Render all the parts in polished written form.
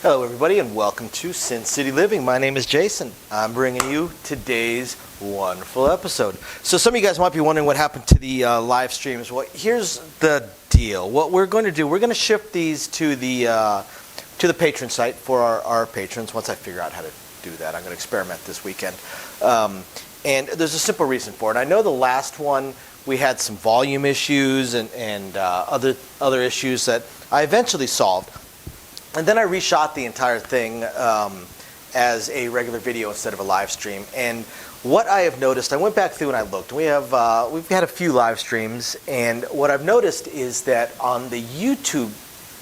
Hello everybody and welcome to Sin City Living. My name is Jason. I'm bringing you today's wonderful episode. So some of you guys might be wondering what happened to the live streams. Well, here's the deal. What we're going to do, we're going to shift these to the patron site for our patrons. Once I figure out how to do that, I'm going to experiment this weekend. And there's a simple reason for it. I know the last one we had some volume issues and other issues that I eventually solved. And then I reshot the entire thing as a regular video instead of a live stream. And what I have noticed, I went back through and I looked. We've had a few live streams, and what I've noticed is that on the YouTube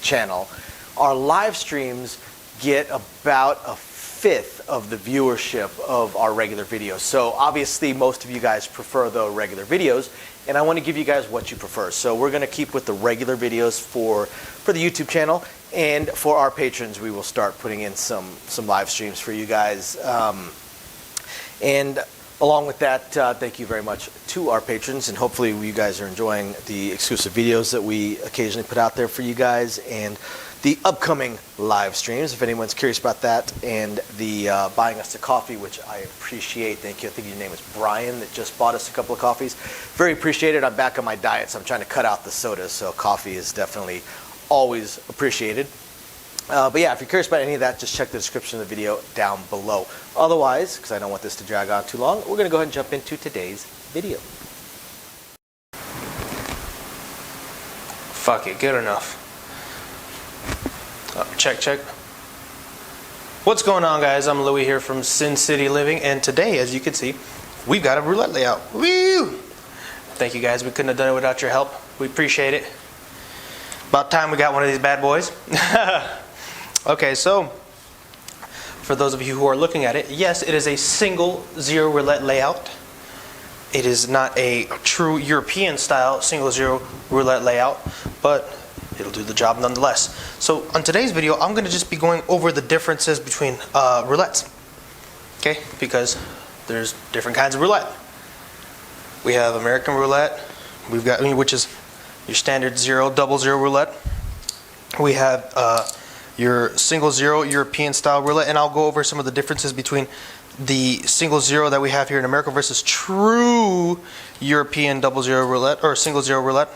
channel, our live streams get about a fifth of the viewership of our regular videos. So obviously most of you guys prefer the regular videos, and I want to give you guys what you prefer. So we're going to keep with the regular videos for the YouTube channel, and for our patrons we will start putting in some live streams for you guys. And along with that, thank you very much to our patrons, and hopefully you guys are enjoying the exclusive videos that we occasionally put out there for you guys, and the upcoming live streams, if anyone's curious about that, and the buying us a coffee, which I appreciate. Thank you. I think your name is Brian that just bought us a couple of coffees. Very appreciated. I'm back on my diet, so I'm trying to cut out the sodas, so coffee is definitely always appreciated. But yeah, if you're curious about any of that, just check the description of the video down below. Otherwise, because I don't want this to drag on too long, we're going to go ahead and jump into today's video. Fuck it, good enough. Check. What's going on, guys? I'm Louie here from Sin City Living, and today, as you can see, we've got a roulette layout. Woo! Thank you, guys. We couldn't have done it without your help. We appreciate it. About time we got one of these bad boys. Okay, so for those of you who are looking at it, yes, it is a single zero roulette layout. It is not a true European style single zero roulette layout, but it'll do the job nonetheless. So on today's video, I'm going to just be going over the differences between roulettes. Okay, because there's different kinds of roulette. We have American roulette, which is your standard zero, double zero roulette. We have your single zero European style roulette, and I'll go over some of the differences between the single zero that we have here in America versus true European double zero roulette, or single zero roulette,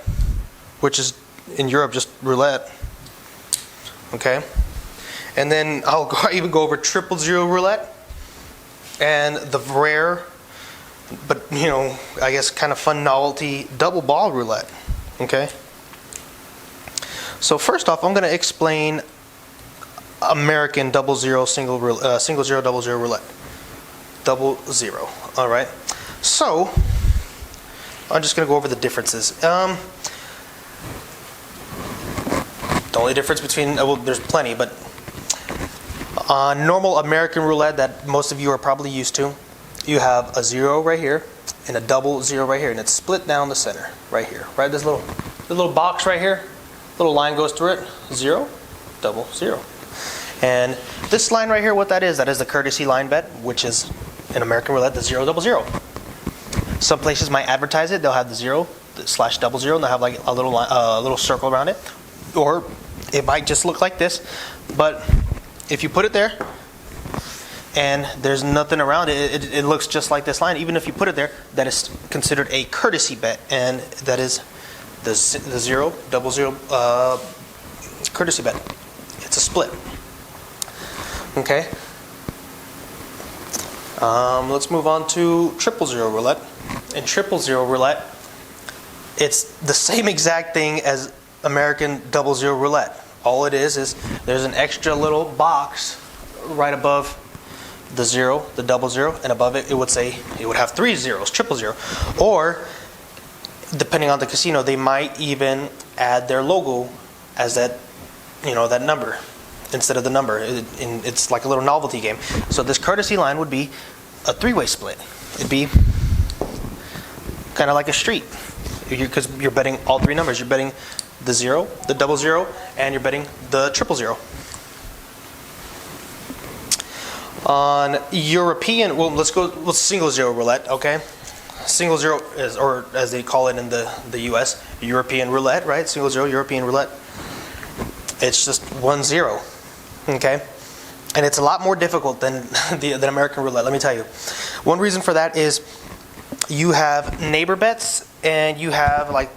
which is in Europe just roulette. Okay, and then I'll even go over triple zero roulette and the rare, but I guess kind of fun novelty double ball roulette. Okay, so first off, I'm going to explain American double zero single zero double zero roulette. Double zero. All right, so I'm just going to go over the differences. The only difference between, well, there's plenty, but normal American roulette that most of you are probably used to, you have a zero right here and a double zero right here, and it's split down the center right here. Right, this little box right here, little line goes through it. Zero, double zero, and this line right here, what that is the courtesy line bet, which is in American roulette the zero double zero. Some places might advertise it. They'll have the zero slash double zero, and they'll have like a little circle around it, or it might just look like this. But if you put it there and there's nothing around it, it looks just like this line. Even if you put it there, that is considered a courtesy bet, and that is the zero double zero courtesy bet. It's a split. Okay. Let's move on to triple zero roulette. In triple zero roulette, it's the same exact thing as American double zero roulette. All it is there's an extra little box right above the zero, the double zero, and above it, it would have three zeros, triple zero. Or depending on the casino, they might even add their logo as that number instead of the number. It's like a little novelty game. So this courtesy line would be a three-way split. It'd be kind of like a street, because you're betting all three numbers. You're betting the zero, the double zero, and you're betting the triple zero. On European, well, let's go with single zero roulette. Okay, single zero is, or as they call it in the U.S., European roulette, right? Single zero European roulette. It's just 1-0. Okay, And it's a lot more difficult than than American roulette, let me tell you. One reason for that is you have neighbor bets and you have like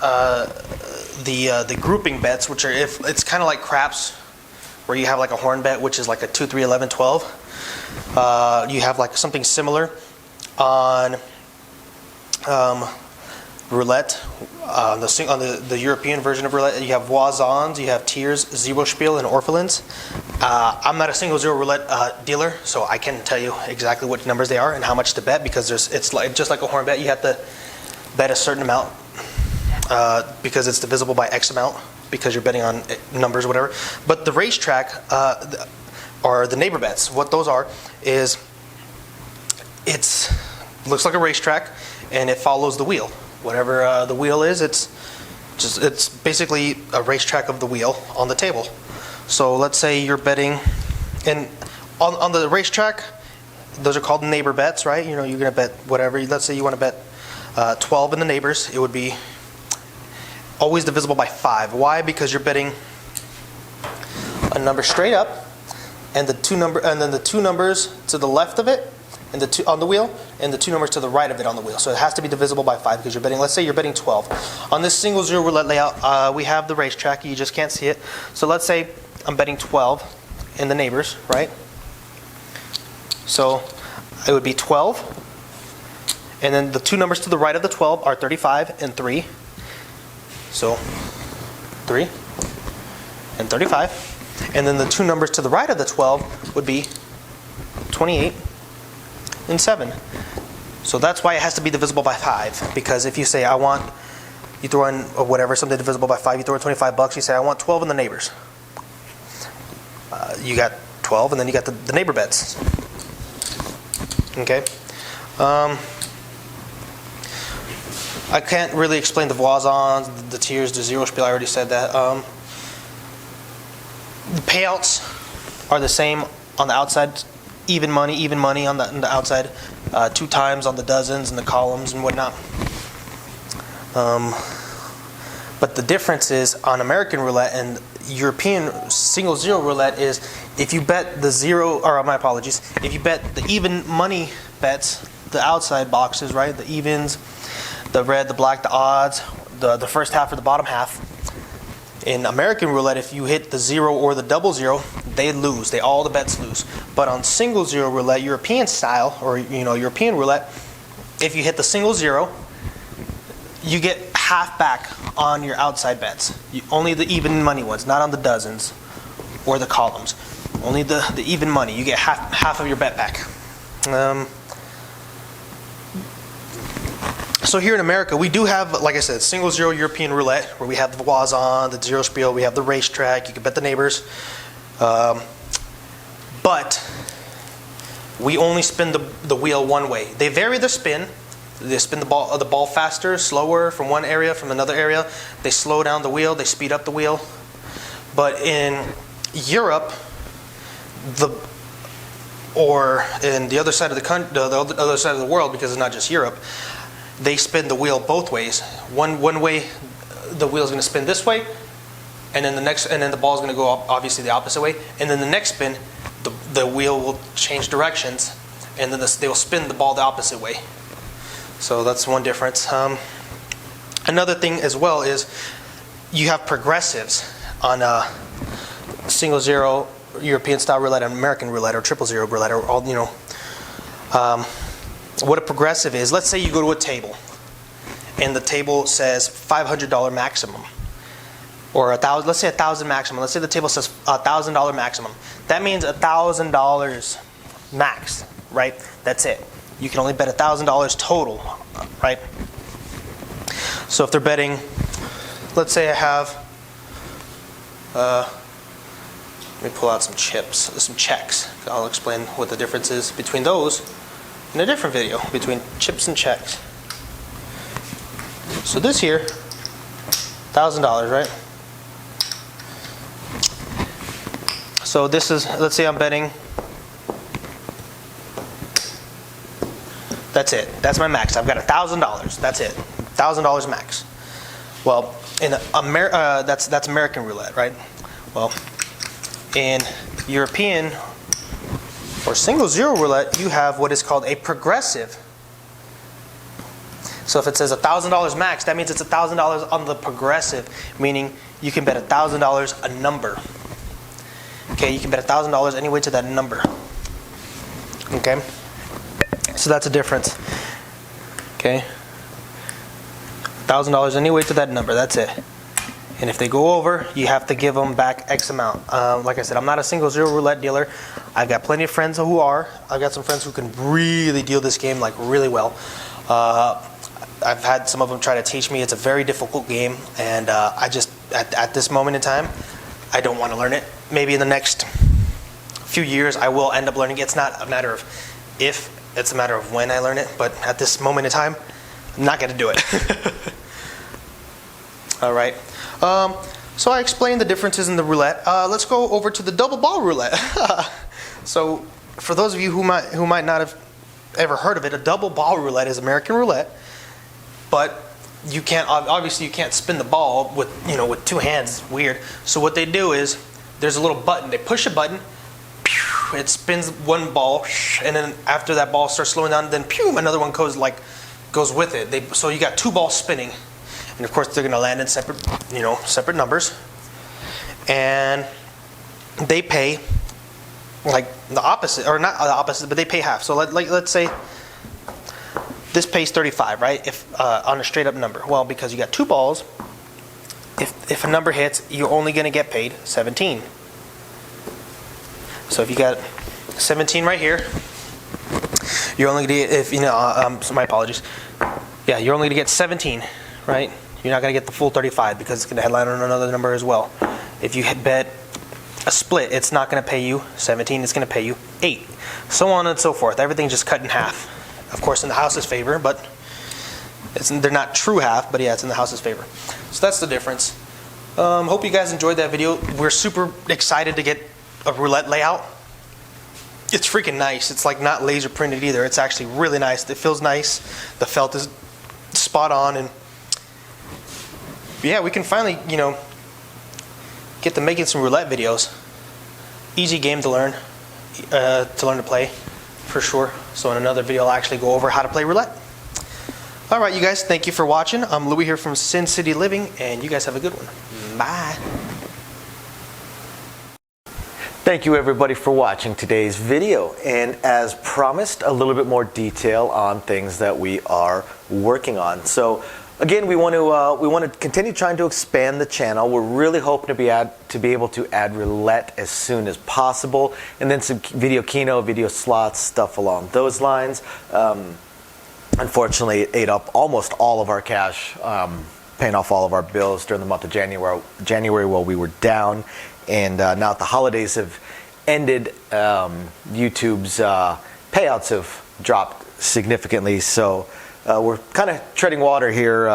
the grouping bets, which are, if it's kind of like craps, where you have like a horn bet, which is like a 2, 3, 11, 12. You have like something similar on roulette. On the European version of roulette, you have voisins, you have tiers, zero spiel, and orphelins. I'm not a single zero roulette dealer, so I can tell you exactly what numbers they are and how much to bet, because it's like just like a horn bet. You have to bet a certain amount because it's divisible by X amount, because you're betting on numbers or whatever. But the racetrack or the neighbor bets, what those are is it looks like a racetrack and it follows the wheel. Whatever the wheel is, it's basically a racetrack of the wheel on the table. So let's say you're betting, and on the racetrack, those are called neighbor bets, right? You know, you're going to bet whatever. Let's say you want to bet 12 in the neighbors. It would be always divisible by 5. Why? Because you're betting a number straight up, and then the two numbers to the left of it, and the two on the wheel, and the two numbers to the right of it on the wheel. So it has to be divisible by 5, because you're betting, let's say you're betting 12. On this single zero roulette layout, we have the racetrack. You just can't see it. So let's say I'm betting 12 in the neighbors, right? So it would be 12. And then the two numbers to the right of the 12 are 35 and 3. So 3 and 35. And then the two numbers to the right of the 12 would be 28 and 7. So that's why it has to be divisible by 5. Because if you say, you throw in whatever, something divisible by 5, you throw in $25, you say, I want 12 in the neighbors. You got 12, and then you got the neighbor bets. Okay? I can't really explain the voisins, the tiers, the zero spiel. I already said that. The payouts are the same on the outside. Even money on the outside. 2 times on the dozens and the columns and whatnot. But the difference is on American roulette and European single zero roulette is if you bet the zero, or my apologies, if you bet the even money bets, the outside boxes, right, the evens, the red, the black, the odds, the first half or the bottom half. In American roulette, if you hit the 0 or the double 0, they lose. All the bets lose. But on single zero roulette, European style, or European roulette, if you hit the single 0, you get half back on your outside bets. Only the even money ones, not on the dozens or the columns. Only the even money. You get half of your bet back. So here in America, we do have, like I said, single zero European roulette, where we have the voisin, the zero spiel, we have the racetrack, you can bet the neighbors. But we only spin the wheel one way. They vary the spin. They spin the ball faster, slower from one area, from another area. They slow down the wheel, they speed up the wheel. But in Europe, or in the other side of the other side of the world, because it's not just Europe, they spin the wheel both ways. One way, the wheel is going to spin this way, and then the ball is going to go obviously the opposite way. And then the next spin, the wheel will change directions, and then they will spin the ball the opposite way. So that's one difference. Another thing as well is you have progressives on single zero European style roulette and American roulette, or triple zero roulette, or all what a progressive is. Let's say you go to a table, and the table says $500 maximum, or let's say $1,000 maximum. Let's say the table says $1,000 maximum. That means $1,000 max, right? That's it. You can only bet $1,000 total, right? So if they're betting, let's say I have, let me pull out some checks. I'll explain what the difference is between those in a different video, between chips and checks. So this here, $1,000, right? So this is, let's say I'm betting, that's it. That's my max. I've got $1,000. That's it. $1,000 max. Well, in that's American roulette, right? Well, in European For single zero roulette, you have what is called a progressive. So if it says $1,000 max, that means it's $1,000 on the progressive, meaning you can bet $1,000 a number. Okay, you can bet $1,000 any way to that number. Okay, so that's a difference. Okay, $1,000 any way to that number. That's it. And if they go over, you have to give them back X amount. Like I said, I'm not a single zero roulette dealer. I've got plenty of friends who are. I've got some friends who can really deal this game like really well. I've had some of them try to teach me. It's a very difficult game, and I just at this moment in time, I don't want to learn it. Maybe in the next few years, I will end up learning it. It's not a matter of if, it's a matter of when I learn it. But at this moment in time, I'm not going to do it. All right. So I explained the differences in the roulette. Let's go over to the double ball roulette. So for those of you who might not have ever heard of it, a double ball roulette is American roulette, but you can't, obviously you can't spin the ball with, with two hands. It's weird. So what they do is there's a little button. They push a button, it spins one ball, and then after that ball starts slowing down, then another one goes with it. So you got two balls spinning. And of course, they're going to land in separate numbers. And they pay like the opposite, or not the opposite, but they pay half. So let's say this pays 35, right? If on a straight up number. Well, because you got two balls, if a number hits, you're only going to get paid 17. So if you got 17 right here, you're only going to get, so my apologies. Yeah, you're only going to get 17, right? You're not going to get the full 35 because it's going to headline on another number as well. If you bet a split, it's not going to pay you 17, it's going to pay you 8. So on and so forth. Everything's just cut in half. Of course, in the house's favor, but they're not true half, but yeah, it's in the house's favor. So that's the difference. Hope you guys enjoyed that video. We're super excited to get a roulette layout. It's freaking nice. It's like not laser printed either. It's actually really nice. It feels nice. The felt is spot on, and yeah, we can finally, get to making some roulette videos. Easy game to learn to play, for sure. So in another video, I'll actually go over how to play roulette. All right, you guys, thank you for watching. I'm Louie here from Sin City Living, and you guys have a good one. Bye. Thank you everybody for watching today's video, and as promised, a little bit more detail on things that we are working on. So again, we want to continue trying to expand the channel. We're really hoping to be able to add roulette as soon as possible, and then some video keno, video slots, stuff along those lines. Unfortunately, it ate up almost all of our cash, paying off all of our bills during the month of January while we were down. And now that the holidays have ended, YouTube's payouts have dropped significantly. So we're kind of treading water here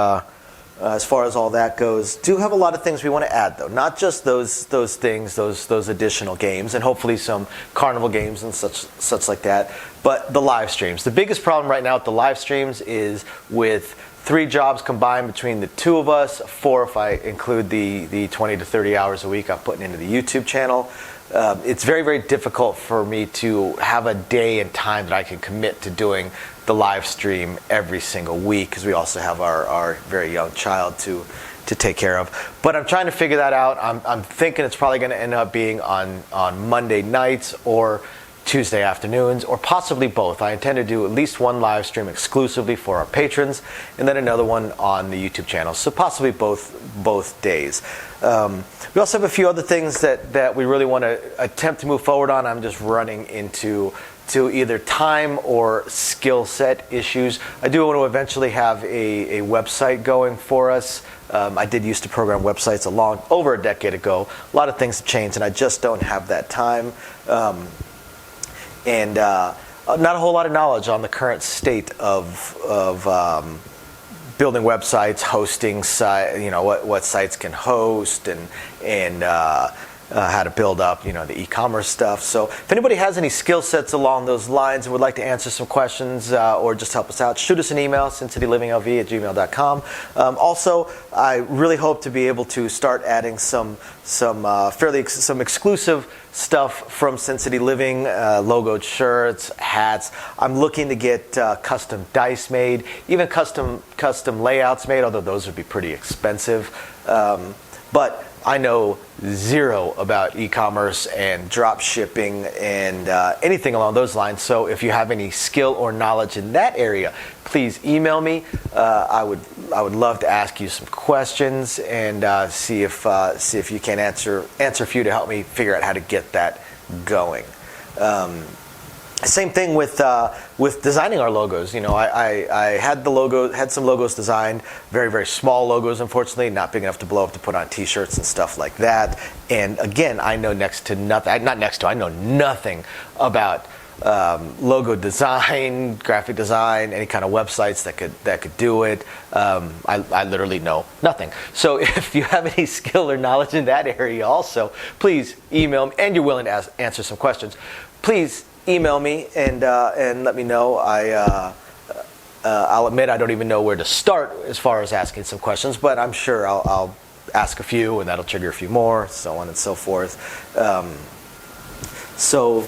as far as all that goes. Do have a lot of things we want to add, though. Not just those things, those additional games, and hopefully some carnival games and such like that. But the live streams. The biggest problem right now with the live streams is with 3 jobs combined between the 2 of us, 4 if I include the 20 to 30 hours a week I'm putting into the YouTube channel. It's very, very difficult for me to have a day and time that I can commit to doing the live stream every single week, because we also have our very young child to take care of. But I'm trying to figure that out. I'm thinking it's probably going to end up being on Monday nights or Tuesday afternoons, or possibly both. I intend to do at least one live stream exclusively for our patrons, and then another one on the YouTube channel. So possibly both days. We also have a few other things that we really want to attempt to move forward on. I'm just running into either time or skill set issues. I do want to eventually have a website going for us. I did used to program websites over a decade ago. A lot of things have changed, and I just don't have that time. And not a whole lot of knowledge on the current state of building websites, hosting what sites can host, and how to build up, the e-commerce stuff. So if anybody has any skill sets along those lines and would like to answer some questions or just help us out, shoot us an email, sincitylivingLV@gmail.com. Also, I really hope to be able to start adding some exclusive stuff from Sin City Living, logoed shirts, hats. I'm looking to get custom dice made, even custom layouts made, although those would be pretty expensive. But I know zero about e-commerce and drop shipping and anything along those lines. So if you have any skill or knowledge in that area, please email me. I would love to ask you some questions and see if you can answer a few to help me figure out how to get that going. Same thing with designing our logos. I had some logos designed, very, very small logos, unfortunately, not big enough to blow up to put on T-shirts and stuff like that. And again, I know I know nothing about logo design, graphic design, any kind of websites that could do it. I literally know nothing. So if you have any skill or knowledge in that area also, please email me, and you're willing to answer some questions, please email me and let me know. I'll admit I don't even know where to start as far as asking some questions, but I'm sure I'll ask a few and that'll trigger a few more, so on and so forth. So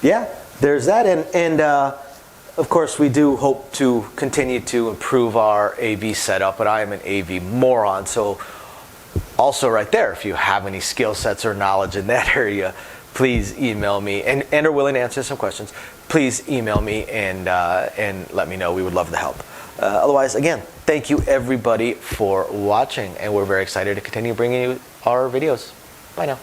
yeah, there's that, and of course we do hope to continue to improve our AV setup, but I am an AV moron, so also right there, if you have any skill sets or knowledge in that area, please email me and are willing to answer some questions. Please email me and let me know. We would love to help. Otherwise, again, thank you everybody for watching, and we're very excited to continue bringing you our videos. Bye now.